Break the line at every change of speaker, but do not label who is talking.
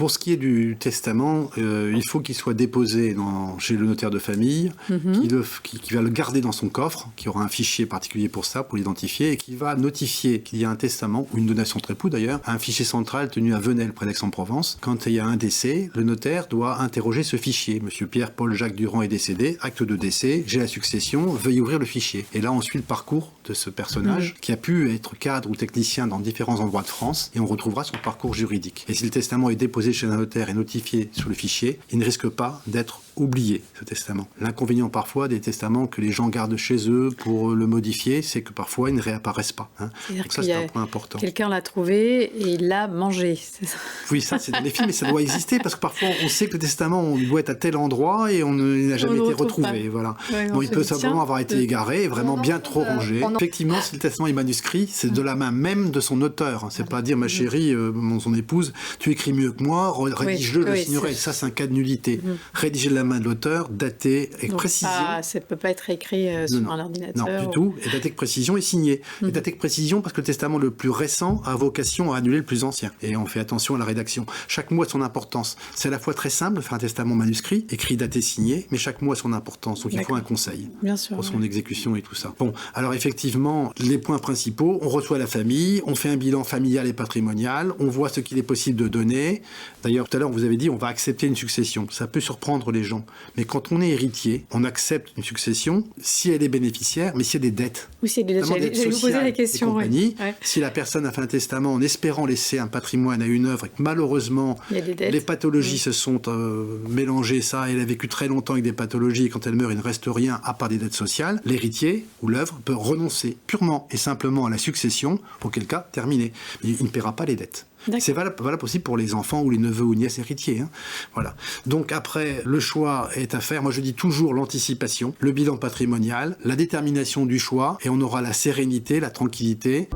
Pour ce qui est du testament, il faut qu'il soit déposé chez le notaire de famille, qui va le garder dans son coffre, qui aura un fichier particulier pour ça, pour l'identifier, et qui va notifier qu'il y a un testament, ou une donation entre époux d'ailleurs, à un fichier central tenu à Venelle, près d'Aix-en-Provence. Quand il y a un décès, le notaire doit interroger ce fichier. Monsieur Pierre-Paul-Jacques Durand est décédé, acte de décès, j'ai la succession, veuillez ouvrir le fichier. Et là, on suit le parcours de ce personnage qui a pu être cadre ou technicien dans différents endroits de France, et on retrouvera son parcours juridique. Et si le testament est déposé chez un notaire et notifié sur le fichier, il ne risque pas d'être oublié, ce testament. L'inconvénient parfois des testaments que les gens gardent chez eux pour le modifier, c'est que parfois ils ne réapparaissent pas. Donc ça, c'est un point important.
Quelqu'un l'a trouvé et il l'a mangé, c'est ça? Oui,
ça c'est dans les films, mais ça doit exister parce que parfois on sait que le testament doit être à tel endroit et il n'a jamais été retrouvé. Voilà. Ouais, donc il peut simplement avoir été égaré et vraiment bien trop rangé. Effectivement, si le testament est manuscrit, c'est de la main même de son auteur. C'est pas dire ma chérie, son épouse, tu écris mieux que moi, rédige-le, le signerai. Ça, c'est un cas de nullité. Rédiger de la main de l'auteur, daté avec précision.
Ça ne peut pas être écrit sur un ordinateur.
Non, du tout. Et daté avec précision et signé. Et daté avec précision parce que le testament le plus récent a vocation à annuler le plus ancien. Et on fait attention à la rédaction. Chaque mot a son importance. C'est à la fois très simple de faire un testament manuscrit, écrit, daté, signé, mais chaque mot a son importance. Donc il faut un conseil pour son exécution et tout ça. Bon, alors effectivement, les points principaux, on reçoit la famille, on fait un bilan familial et patrimonial, on voit ce qu'il est possible de donner. D'ailleurs, tout à l'heure, on vous avait dit, on va accepter une succession. Ça peut surprendre les gens. Mais quand on est héritier, on accepte une succession si elle est bénéficiaire, mais s'il y a des dettes.
Oui, c'est des dettes. J'allais vous poser la question.
Si la personne a fait un testament en espérant laisser un patrimoine à une œuvre et que malheureusement, les pathologies se sont mélangées, elle a vécu très longtemps avec des pathologies et quand elle meurt, il ne reste rien à part des dettes sociales, l'héritier ou l'œuvre peut renoncer purement et simplement à la succession, auquel cas, terminé. Mais il ne paiera pas les dettes. C'est valable aussi pour les enfants ou les neveux ou nièces héritiers. Voilà. Donc après, le choix est à faire. Moi, je dis toujours l'anticipation, le bilan patrimonial, la détermination du choix, et on aura la sérénité, la tranquillité.